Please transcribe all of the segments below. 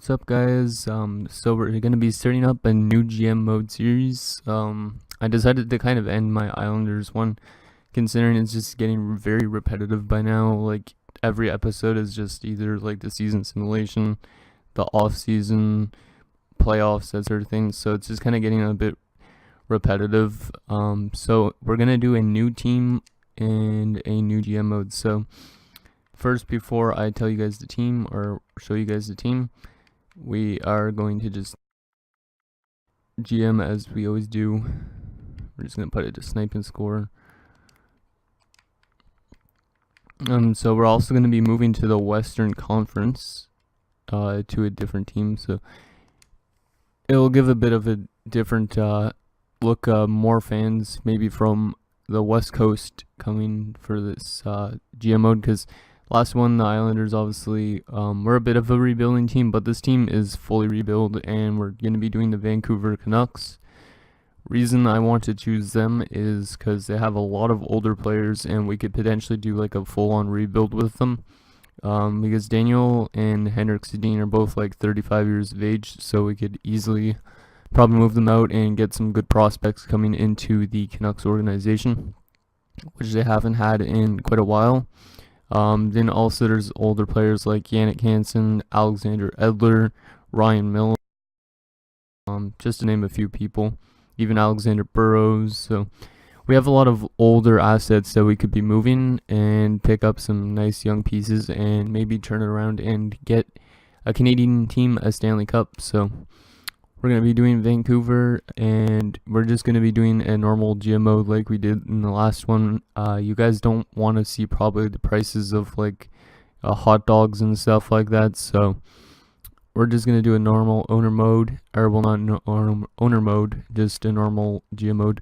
What's up, guys? So we're gonna be starting up a new GM mode series. I decided to kind of end my Islanders one, considering it's just getting very repetitive by now. Like every episode is just either like the season simulation, the off season, playoffs, that sort of thing. So it's just kind of getting a bit repetitive. So we're gonna do a new team and a new GM mode. So first, before I tell you guys the team or show you guys the team, we are going to just GM as we always do. We're just going to put it to snipe and score. So we're also going to be moving to the Western Conference to a different team. So it'll give a bit of a different look, more fans maybe from the West Coast coming for this GM mode, because last one, the Islanders, obviously, we're a bit of a rebuilding team, but this team is fully rebuilt, and we're going to be doing the Vancouver Canucks. Reason I want to choose them is because they have a lot of older players, and we could potentially do like a full-on rebuild with them. Because Daniel and Henrik Sedin are both like 35 years of age, so we could easily probably move them out and get some good prospects coming into the Canucks organization, which they haven't had in quite a while. Then also there's older players like Yannick Hansen, Alexander Edler, Ryan Miller, just to name a few people, even Alexander Burrows. So we have a lot of older assets that we could be moving and pick up some nice young pieces and maybe turn it around and get a Canadian team a Stanley Cup. So we're going to be doing Vancouver, and we're just going to be doing a normal GM mode like we did in the last one. You guys don't want to see probably the prices of like hot dogs and stuff like that, so we're just going to do a normal owner mode, or well, not owner mode, just a normal GM mode.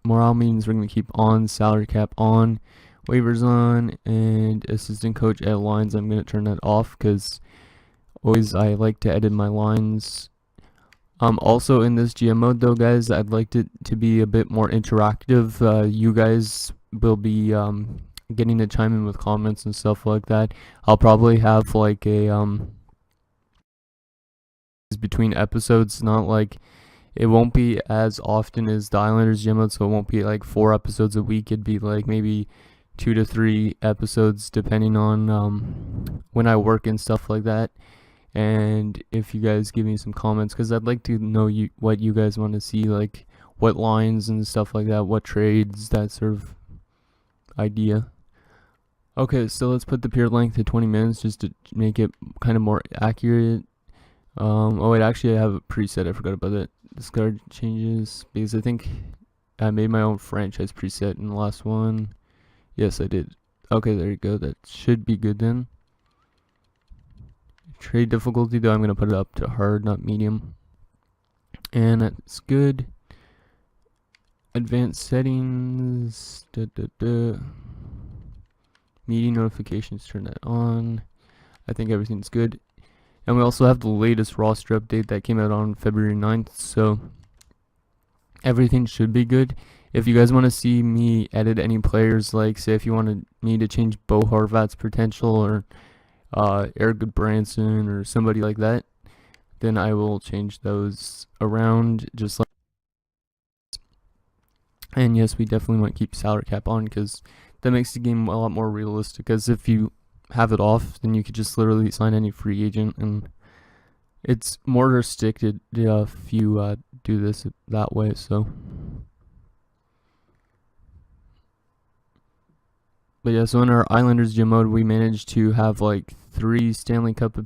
Morale means we're going to keep on, salary cap on, waivers on, and assistant coach at lines, I'm going to turn that off because always I like to edit my lines. Also in this GM mode though, guys, I'd like it to be a bit more interactive. You guys will be getting to chime in with comments and stuff like that. I'll probably have like a between episodes, not like, it won't be as often as the Islanders GM mode, so it won't be like 4 episodes a week. It'd be like maybe 2 to 3 episodes depending on when I work and stuff like that. And if you guys give me some comments, because I'd like to know what you guys want to see, like what lines and stuff like that, what trades, that sort of idea. Okay, so let's put the period length to 20 minutes just to make it kind of more accurate. Oh wait, actually I have a preset, I forgot about that. Discard changes, because I think I made my own franchise preset in the last one. Yes, I did. Okay, there you go, that should be good then. Trade difficulty though, I'm going to put it up to hard, not medium. And that's good. Advanced settings. Meeting notifications, turn that on. I think everything's good. And we also have the latest roster update that came out on February 9th. So everything should be good. If you guys want to see me edit any players, like say if you wanted me to change Bo Horvat's potential or Eric Branson or somebody like that, then I will change those around just like. And yes, we definitely want to keep salary cap on because that makes the game a lot more realistic, because if you have it off, then you could just literally sign any free agent, and it's more restricted if you do this that way. So but yeah, so in our Islanders GM mode, we managed to have like 3 Stanley Cup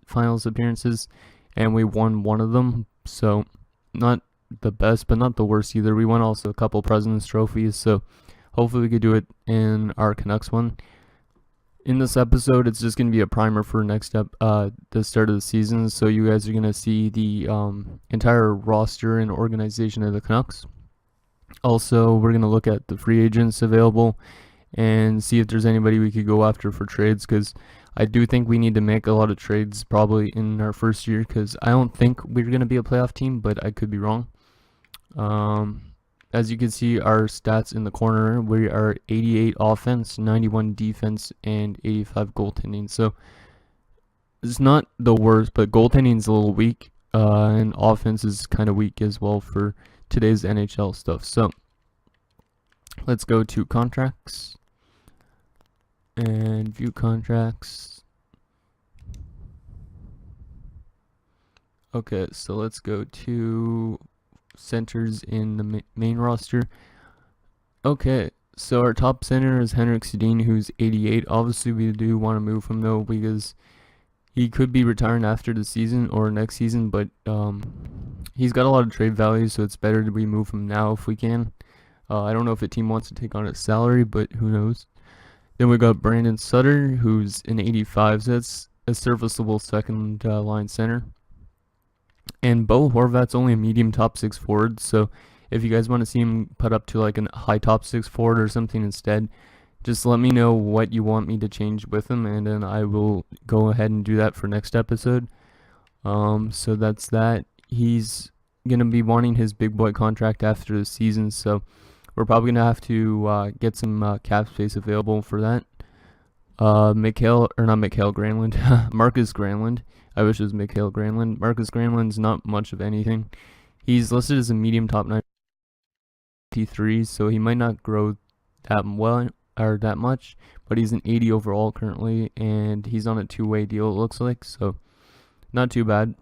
finals appearances, and we won one of them. So not the best, but not the worst either. We won also a couple President's trophies, so hopefully we could do it in our Canucks one. In this episode, it's just going to be a primer for the start of the season, so you guys are going to see the entire roster and organization of the Canucks. Also, we're going to look at the free agents available and see if there's anybody we could go after for trades, because I do think we need to make a lot of trades probably in our first year, because I don't think we're going to be a playoff team, but I could be wrong. As you can see, our stats in the corner, we are 88 offense, 91 defense, and 85 goaltending. So it's not the worst, but goaltending is a little weak, and offense is kind of weak as well for today's NHL stuff. So let's go to contracts and view contracts. Okay, so let's go to centers in the main roster. Okay, so our top center is Henrik Sedin, who's 88. Obviously, we do want to move him though because he could be retiring after the season or next season, but he's got a lot of trade value, so it's better that we move him now if we can. I don't know if the team wants to take on his salary, but who knows. Then we got Brandon Sutter, who's an 85, so that's a serviceable second line center. And Bo Horvat's only a medium top 6 forward, so if you guys want to see him put up to like a high top 6 forward or something instead, just let me know what you want me to change with him, and then I will go ahead and do that for next episode. So that's that. He's going to be wanting his big boy contract after the season, so we're probably going to have to get some cap space available for that. Marcus Granlund. I wish it was Mikhail Granlund. Marcus Granlund's not much of anything. He's listed as a medium top 93, so he might not grow that well or that much, but he's an 80 overall currently, and he's on a 2-way deal, it looks like, so not too bad.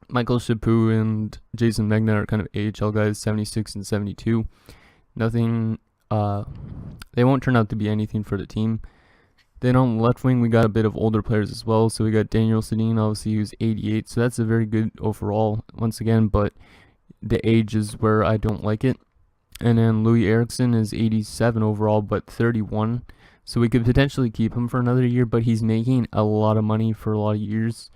Michael Chaput and Jason Megna are kind of AHL guys, 76 and 72. Nothing, they won't turn out to be anything for the team. Then on left wing, we got a bit of older players as well. So we got Daniel Sedin, obviously, who's 88. So that's a very good overall, once again, but the age is where I don't like it. And then Louis Eriksson is 87 overall, but 31. So we could potentially keep him for another year, but he's making a lot of money for a lot of years.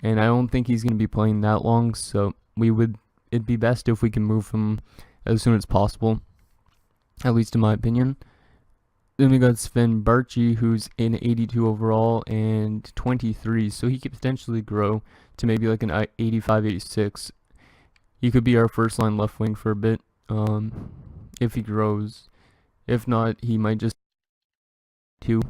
And I don't think he's going to be playing that long. So it'd be best if we can move him as soon as possible, at least in my opinion. Then we got Sven Barchi, who's an 82 overall and 23, so he could potentially grow to maybe like an 85, 86. He could be our first line left wing for a bit, if he grows. If not, he might just two.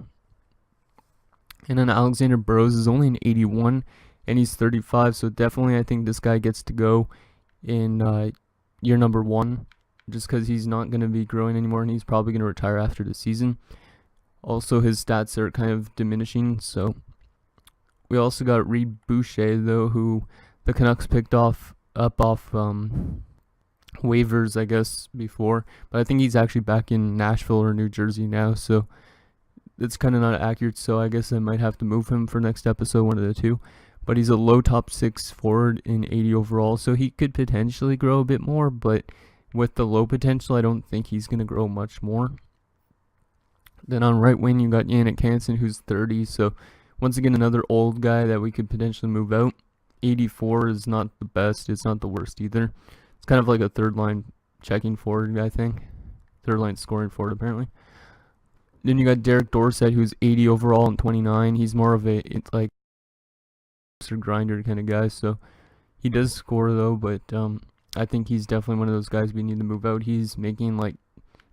And then Alexander Burrows is only an 81, and he's 35, so definitely I think this guy gets to go in year number 1. Just because he's not going to be growing anymore, and he's probably going to retire after the season. Also, his stats are kind of diminishing, so we also got Reed Boucher, though, who the Canucks picked off waivers, I guess, before, but I think he's actually back in Nashville or New Jersey now, so it's kind of not accurate, so I guess I might have to move him for next episode, one of the two. But he's a low top 6 forward in 80 overall, so he could potentially grow a bit more, but with the low potential, I don't think he's going to grow much more. Then on right wing, you got Yannick Hansen, who's 30. So once again, another old guy that we could potentially move out. 84 is not the best. It's not the worst either. It's kind of like a third line checking forward, I think. Third line scoring forward, apparently. Then you got Derek Dorsett, who's 80 overall and 29. He's more of a grinder kind of guy. So he does score, though, but I think he's definitely one of those guys we need to move out. He's making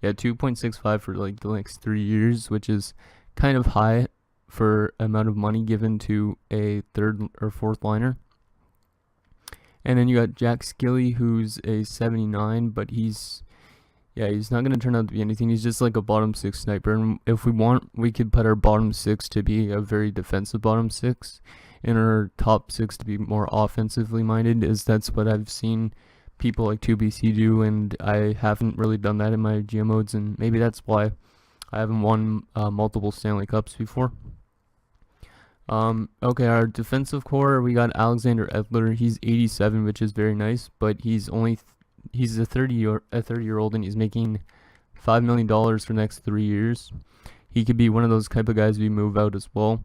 2.65 for like the next 3 years, which is kind of high for amount of money given to a third or fourth liner. And then you got Jack Skilly, who's a 79, but he's not going to turn out to be anything. He's just like a bottom 6 sniper, and if we want, we could put our bottom 6 to be a very defensive bottom 6 and our top 6 to be more offensively minded, as that's what I've seen people like Tobu do, and I haven't really done that in my GM modes, and maybe that's why I haven't won multiple Stanley Cups before. Okay, our defensive core, we got Alexander Edler. He's 87, which is very nice, but he's a 30-year-old, and he's making $5 million for the next 3 years. He could be one of those type of guys we move out as well.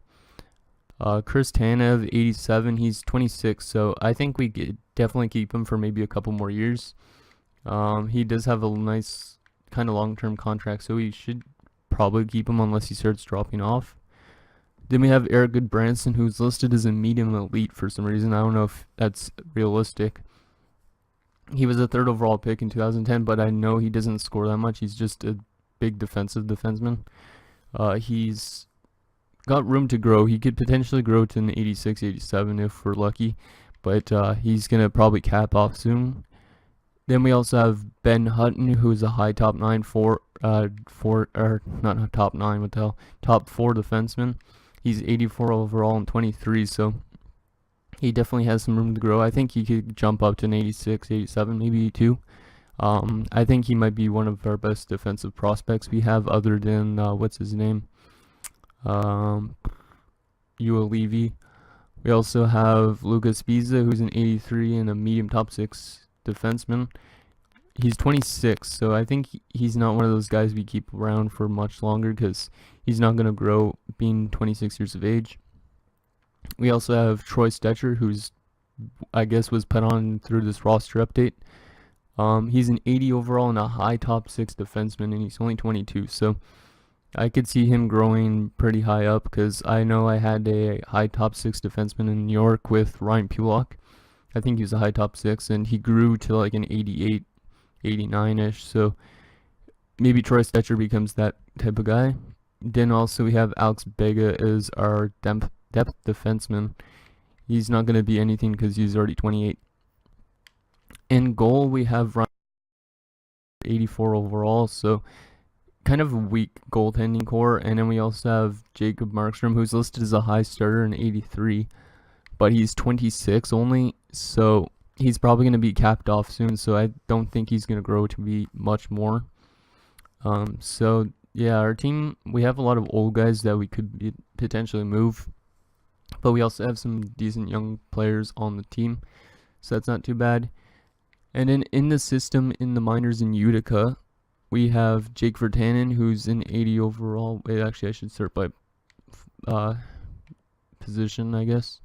Chris Tanev, 87, he's 26, so I think we could definitely keep him for maybe a couple more years. He does have a nice kind of long-term contract, so we should probably keep him unless he starts dropping off. Then we have Eric Goodbranson, who's listed as a medium elite for some reason. I don't know if that's realistic. He was a 3rd overall pick in 2010, but I know he doesn't score that much. He's just a big defensive defenseman. He's got room to grow. He could potentially grow to an 86, 87 if we're lucky, but he's going to probably cap off soon. Then we also have Ben Hutton, who's a high top 9 or not top 9, what the hell, top 4 defenseman. He's 84 overall and 23, so he definitely has some room to grow. I think he could jump up to an 86, 87, maybe 82. I think he might be one of our best defensive prospects we have, other than what's his name, Levy. We also have Lucas Biza, who's an 83 and a medium top 6 defenseman. He's 26, so I think he's not one of those guys we keep around for much longer because he's not going to grow being 26 years of age. We also have Troy Stetcher, who's, I guess, was put on through this roster update. He's an 80 overall and a high top 6 defenseman, and he's only 22, so I could see him growing pretty high up because I know I had a high top 6 defenseman in New York with Ryan Pulock. I think he was a high top 6, and he grew to like an 88, 89-ish, so maybe Troy Stetcher becomes that type of guy. Then also we have Alex Bega as our depth defenseman. He's not going to be anything because he's already 28. In goal, we have Ryan, 84 overall, so kind of a weak goaltending core. And then we also have Jacob Markstrom, who's listed as a high starter in 83, but he's 26 only, so he's probably going to be capped off soon, so I don't think he's going to grow to be much more. So yeah, our team, we have a lot of old guys that we could potentially move, but we also have some decent young players on the team, so that's not too bad. And then in the system, in the minors in Utica, we have Jake Virtanen, who's an 80 overall. Wait, actually, I should start by position, I guess.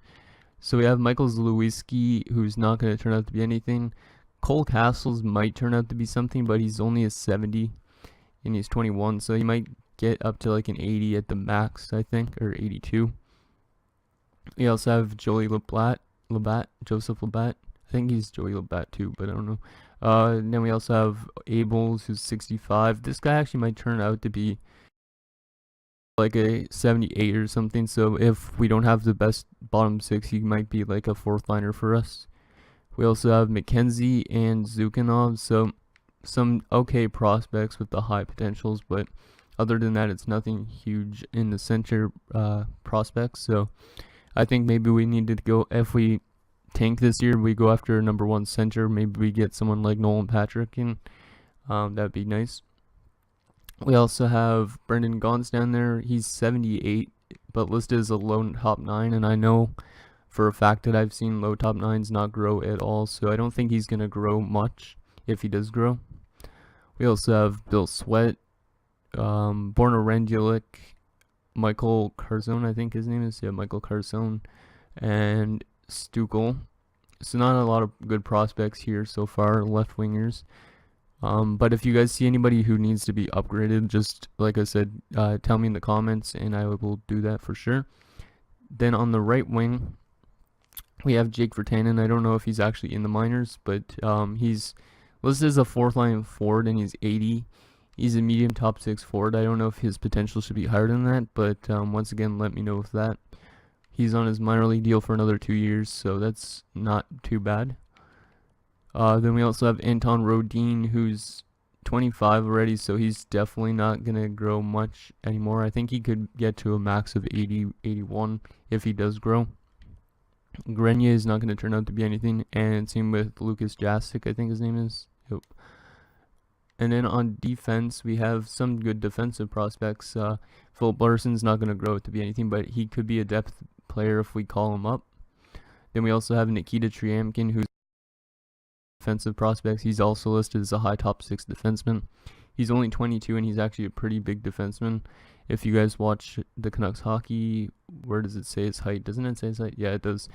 So we have Michael Zalewski, who's not going to turn out to be anything. Cole Castles might turn out to be something, but he's only a 70, and he's 21, so he might get up to like an 80 at the max, I think, or 82. We also have Joseph Labatt. I think he's Joey Labatt too, but I don't know. And then we also have Abels, who's 65. This guy actually might turn out to be like a 78 or something, so if we don't have the best bottom 6, he might be like a 4th liner for us. We also have McKenzie and Zukhanov, so some okay prospects with the high potentials, but other than that, it's nothing huge in the center prospects. So I think maybe we need to go, if we tank this year, we go after a number 1 center. Maybe we get someone like Nolan Patrick in. That'd be nice. We also have Brendan Gaunce down there. He's 78, but listed as a low top 9, and I know for a fact that I've seen low top 9s not grow at all, so I don't think he's going to grow much if he does grow. We also have Bill Sweat, Borna Rendulic, Michael Carzone, I think his name is. Yeah, Michael Carzone, and Stukel. So not a lot of good prospects here so far, left wingers. But if you guys see anybody who needs to be upgraded, just like I said, tell me in the comments, and I will do that for sure. Then on the right wing, we have Jake Virtanen. I don't know if he's actually in the minors, but he's listed as a 4th line forward, and he's 80. He's a medium top 6 forward. I don't know if his potential should be higher than that, but once again, let me know with that. He's on his minor league deal for another 2 years, so that's not too bad. Then we also have Anton Rodin, who's 25 already, so he's definitely not going to grow much anymore. I think he could get to a max of 80, 81 if he does grow. Grenier is not going to turn out to be anything, and same with Lucas Jasic, I think his name is. Yep. And then on defense, we have some good defensive prospects. Philip Larson's not going to grow to be anything, but he could be a depth player if we call him up. Then we also have Nikita Triamkin, who's defensive prospects. He's also listed as a high top 6 defenseman. He's only 22, and he's actually a pretty big defenseman. If you guys watch the Canucks hockey, where does it say his height? Doesn't it say his height? Yeah, it does.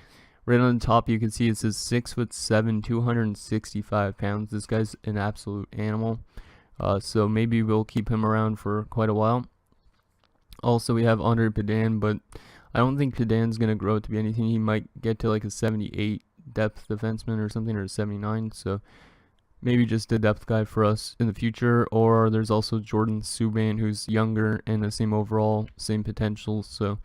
Right on the top, you can see it says 6'7", 265 pounds. This guy's an absolute animal. So maybe we'll keep him around for quite a while. Also, we have Andre Pedan, but I don't think Pedan's going to grow to be anything. He might get to like a 78 depth defenseman or something, or a 79. So maybe just a depth guy for us in the future. Or there's also Jordan Subban, who's younger and the same overall, same potential. So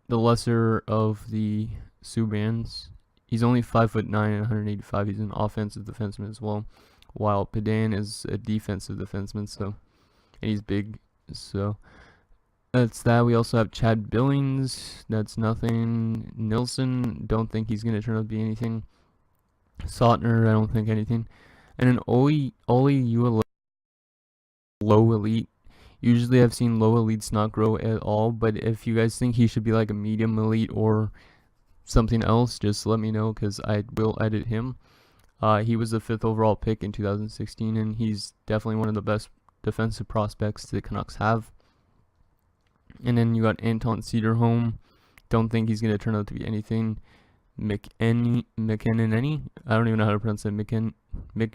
the lesser of the Subans. He's only 5'9" and 185. He's an offensive defenseman as well, while Padan is a defensive defenseman. So, and he's big. So that's that. We also have Chad Billings. That's nothing. Nilsson. Don't think he's gonna turn out to be anything. Sotner. I don't think anything. And an Oli Uela low elite. Usually I've seen low elites not grow at all, but if you guys think he should be like a medium elite or something else, just let me know because I will edit him. He was the 5th overall pick in 2016, and he's definitely one of the best defensive prospects the Canucks have. And then you got Anton Cederholm. Don't think he's going to turn out to be anything. McKennany. I don't even know how to pronounce it. McKennany. I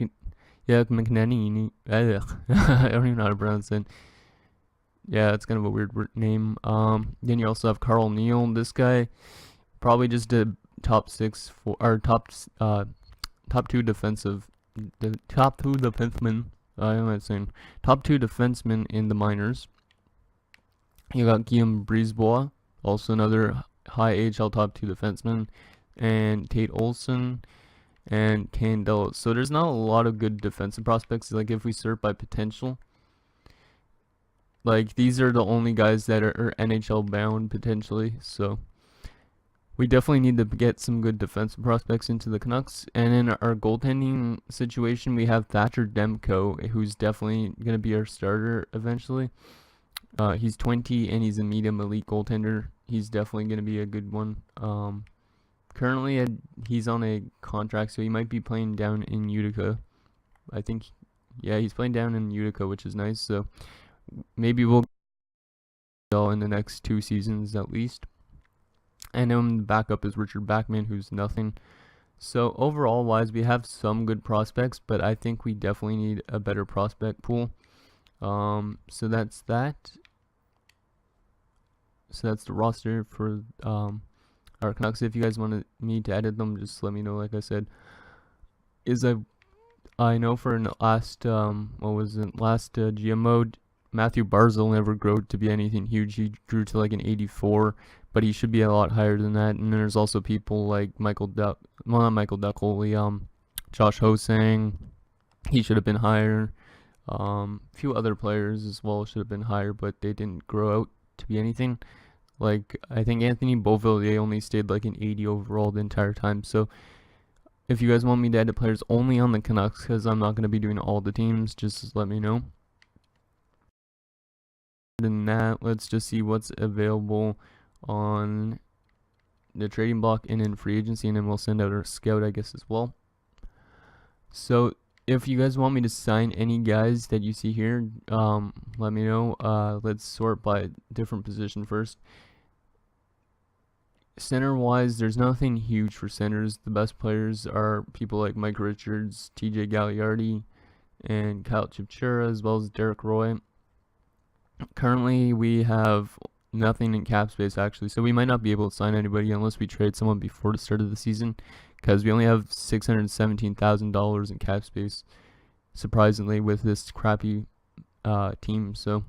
don't even know how to pronounce it. Yeah, it's kind of a weird name. Then you also have Carl Neal. This guy probably just did top 6 for or top 2 defensive, the top 2 defensemen. Am I saying top 2 defensemen in the minors? You got Guillaume Brisebois, also another high AHL top 2 defenseman, and Tate Olson and Candelo. So there's not a lot of good defensive prospects. Like if we sort by potential, like these are the only guys that are NHL bound potentially. So we definitely need to get some good defensive prospects into the Canucks. And in our goaltending situation, we have Thatcher Demko, who's definitely going to be our starter eventually. He's 20 and he's a medium elite goaltender. He's definitely going to be a good one. Currently, he's on a contract, so he might be playing down in Utica. I think, yeah, he's playing down in Utica, which is nice. So maybe we'll go in the next 2 seasons at least. And then the backup is Richard Backman, who's nothing. So overall wise, we have some good prospects, but I think we definitely need a better prospect pool. So that's that. So that's the roster for our Canucks. If you guys wanted me to edit them, just let me know. Like I said, I know for an last GM mode, Matthew Barzal never grew to be anything huge. He grew to like an 84, but he should be a lot higher than that. And then there's also people like Josh Hosang. He should have been higher. A few other players as well should have been higher, but they didn't grow out to be anything. Like I think Anthony Beauvillier only stayed like an 80 overall the entire time. So if you guys want me to edit players only on the Canucks, because I'm not going to be doing all the teams, just let me know. Other than that, let's just see what's available on the trading block and in free agency, and then we'll send out our scout, I guess, as well. So if you guys want me to sign any guys that you see here, let me know. Let's sort by different position first. Center wise, there's nothing huge for centers. The best players are people like Mike Richards, TJ Gagliardi, and Kyle Chipchura, as well as Derek Roy. Currently, we have nothing in cap space actually, so we might not be able to sign anybody unless we trade someone before the start of the season, because we only have $617,000 in cap space, surprisingly, with this crappy team. So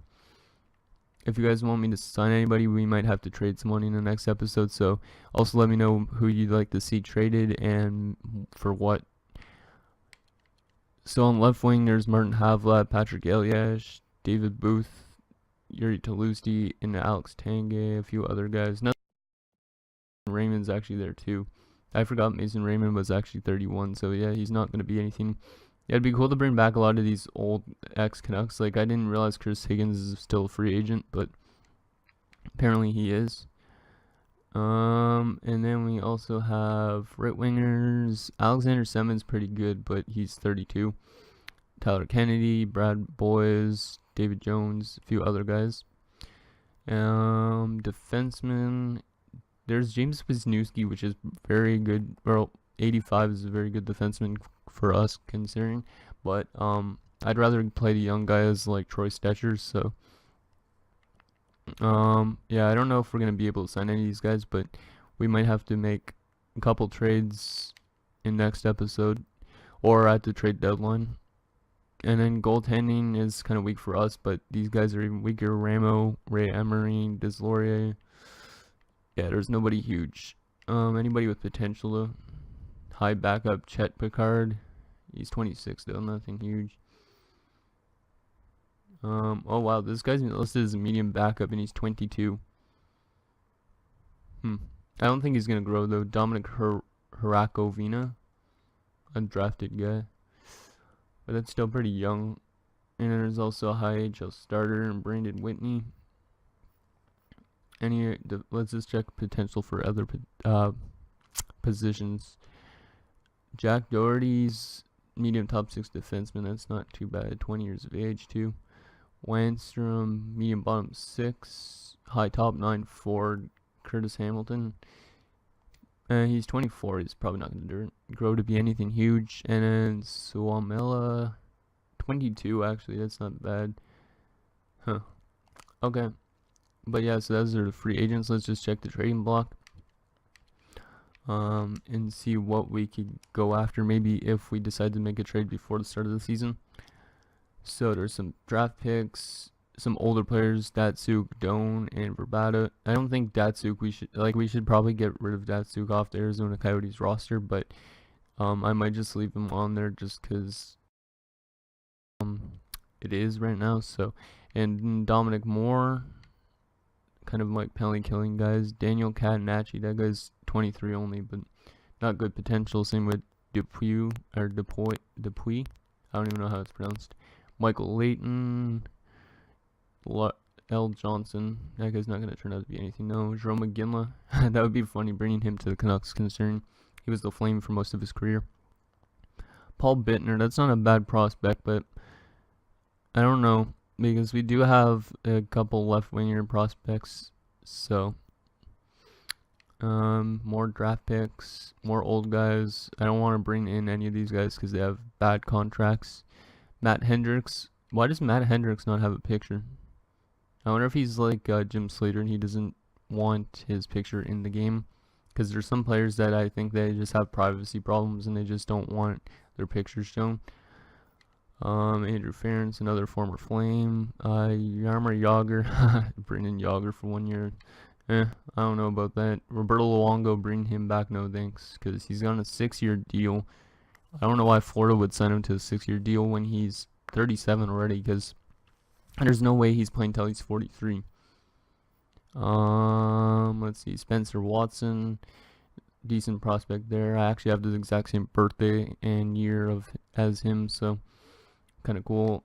if you guys want me to sign anybody, we might have to trade someone in the next episode. So also let me know who you'd like to see traded and for what. So on left wing, there's Martin Havlat, Patrick Elias, David Booth, Yuri Talusti, and Alex Tanguay, a few other guys. Nothing. Raymond's actually there too. I forgot Mason Raymond was actually 31, so yeah, he's not going to be anything. Yeah, it'd be cool to bring back a lot of these old ex-Canucks. Like, I didn't realize Chris Higgins is still a free agent, but apparently he is. And then we also have right wingers. Alexander Semin's pretty good, but he's 32. Tyler Kennedy, Brad Boyes, David Jones, a few other guys. Defenseman, there's James Wisniewski, which is very good. Well, 85 is a very good defenseman for us considering, but I'd rather play the young guys like Troy Stetcher. So yeah, I don't know if we're gonna be able to sign any of these guys, but we might have to make a couple trades in next episode, or at the trade deadline. And then goaltending is kind of weak for us, but these guys are even weaker. Ramo, Ray Emery, Deslauriers. Yeah, there's nobody huge. Anybody with potential though. High backup, Chet Picard. He's 26 though, nothing huge. Oh wow, this guy's listed as a medium backup and he's 22. I don't think he's gonna grow though. Dominic Harakovina, undrafted guy, but that's still pretty young. And then there's also a high HL starter and Brandon Whitney. Let's just check potential for other positions. Jack Doherty's medium top 6 defenseman. That's not too bad. 20 years of age too. Wanstrom, medium bottom 6. High top 9 forward. Curtis Hamilton. He's 24. He's probably not going to grow to be anything huge. And then Suomela, 22 actually. That's not bad. Huh. Okay. But yeah, so those are the free agents. Let's just check the trading block. And see what we could go after. Maybe if we decide to make a trade before the start of the season. So there's some draft picks, some older players, Datsuk, Doan, and Verbata. I don't think Datsuk we should probably get rid of Datsuk off the Arizona Coyotes roster, but I might just leave him on there just because it is right now. So, and Dominic Moore, kind of like penalty killing guys. Daniel Catanacci, that guy's 23 only, but not good potential. Same with Dupuis. I don't even know how it's pronounced. Michael Layton, L. Johnson. That guy's not going to turn out to be anything. No, Jerome McGinley. That would be funny bringing him to the Canucks, considering he was the Flame for most of his career. Paul Bittner. That's not a bad prospect, but I don't know, because we do have a couple left-winger prospects. So, more draft picks, more old guys. I don't want to bring in any of these guys because they have bad contracts. Matt Hendricks. Why does Matt Hendricks not have a picture? I wonder if he's like Jim Slater and he doesn't want his picture in the game. Because there's some players that I think they just have privacy problems and they just don't want their pictures shown. Andrew Ferentz, another former Flame. Yarmer Yager. Bringing Yager for 1 year. I don't know about that. Roberto Luongo, bring him back. No thanks. Because he's on a 6-year deal. I don't know why Florida would sign him to a 6-year deal when he's 37 already, because there's no way he's playing till he's 43. Let's see, Spencer Watson, decent prospect there. I actually have the exact same birthday and year as him, so kind of cool.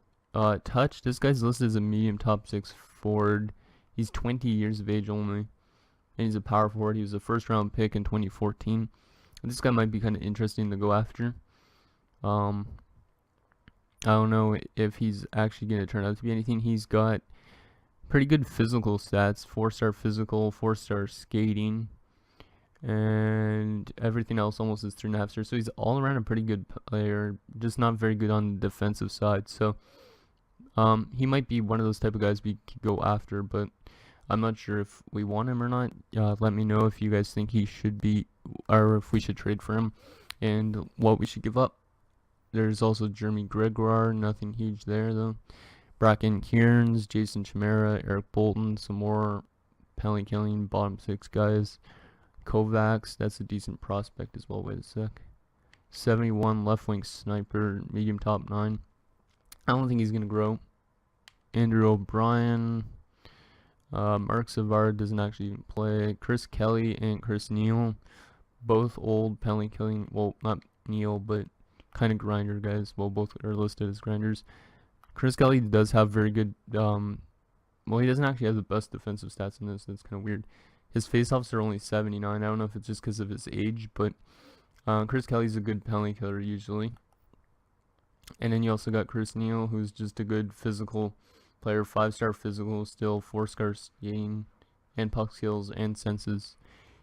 Touch, this guy's listed as a medium top 6 forward. He's 20 years of age only, and he's a power forward. He was a first-round pick in 2014. This guy might be kind of interesting to go after. I don't know if he's actually going to turn out to be anything. He's got pretty good physical stats, 4-star physical, 4-star skating, and everything else almost is 3.5 stars. So he's all around a pretty good player, just not very good on the defensive side. So he might be one of those type of guys we could go after, but I'm not sure if we want him or not. Let me know if you guys think he should be, or if we should trade for him, and what we should give up. There's also Jeremy Gregoire, nothing huge there though. Bracken Kearns, Jason Chimera, Eric Bolton, some more penalty killing bottom 6 guys. Kovacs, that's a decent prospect as well. Wait a sec. 71 left wing sniper, medium top 9. I don't think he's gonna grow. Andrew O'Brien, Mark Savard doesn't actually even play. Chris Kelly and Chris Neal, both old penalty killing. Well, not Neal, but kind of grinder guys. Well, both are listed as grinders. Chris Kelly does have very good, well, he doesn't actually have the best defensive stats in this. That's kind of weird. His faceoffs are only 79. I don't know if it's just because of his age, but Chris Kelly's a good penalty killer usually. And then you also got Chris Neal, who's just a good physical player, 5-star physical, still 4-star skating, and puck skills and senses.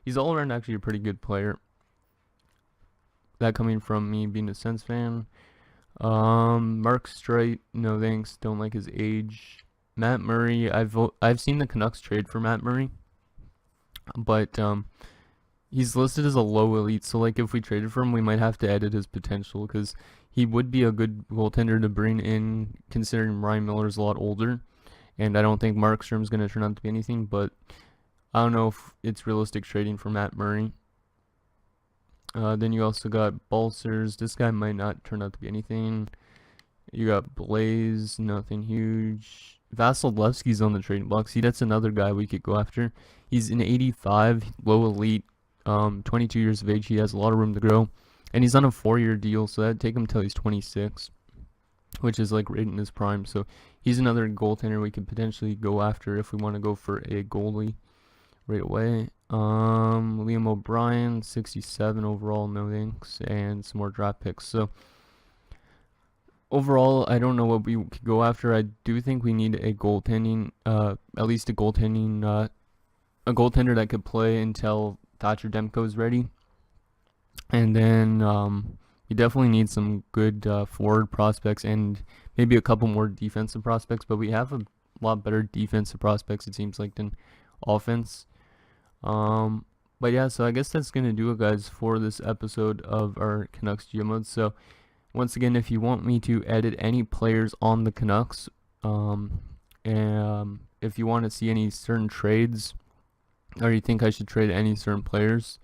He's all around actually a pretty good player. That coming from me being a Sens fan. Mark Streit, no thanks. Don't like his age. Matt Murray, I've seen the Canucks trade for Matt Murray, but he's listed as a low elite. So like if we traded for him, we might have to edit his potential because he would be a good goaltender to bring in, considering Ryan Miller's a lot older, and I don't think Markstrom's going to turn out to be anything, but I don't know if it's realistic trading for Matt Murray. Then you also got Balcers. This guy might not turn out to be anything. You got Blaze, nothing huge. Vasilevsky's on the trading block. See, that's another guy we could go after. He's an 85, low elite, 22 years of age. He has a lot of room to grow. And he's on a 4-year deal, so that'd take him till he's 26, which is like right in his prime. So he's another goaltender we could potentially go after if we want to go for a goalie right away. Liam O'Brien, 67 overall, no thanks, and some more draft picks. So overall, I don't know what we could go after. I do think we need a goaltending, at least a goaltender that could play until Thatcher Demko is ready. And then we definitely need some good forward prospects and maybe a couple more defensive prospects. But we have a lot better defensive prospects, it seems like, than offense. But yeah, so I guess that's going to do it, guys, for this episode of our Canucks GM mode. So once again, if you want me to edit any players on the Canucks, and if you want to see any certain trades, or you think I should trade any certain players,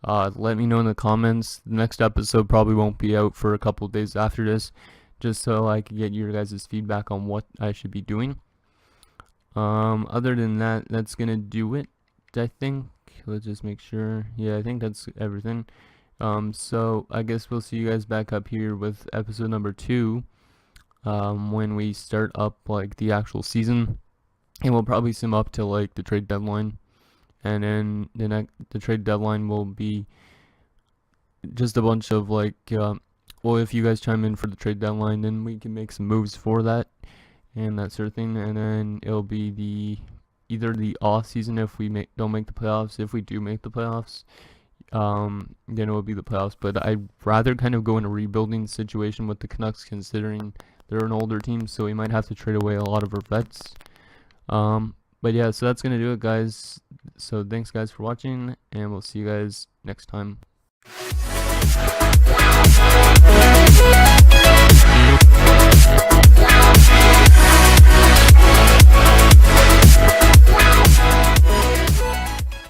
let me know in the comments. The next episode probably won't be out for a couple of days after this, just so I can get your guys' feedback on what I should be doing. Other than that, that's going to do it, I think. Let's just make sure. Yeah, I think that's everything. So I guess we'll see you guys back up here with episode number 2, when we start up like the actual season, and we'll probably sim up to like the trade deadline, and then the trade deadline will be just a bunch of like, well, if you guys chime in for the trade deadline, then we can make some moves for that and that sort of thing, and then it'll be either the off season if we don't make the playoffs. If we do make the playoffs, then it will be the playoffs. But I'd rather kind of go in a rebuilding situation with the Canucks, considering they're an older team, so we might have to trade away a lot of our vets. But yeah, so that's gonna do it, guys. So thanks, guys, for watching, and we'll see you guys next time.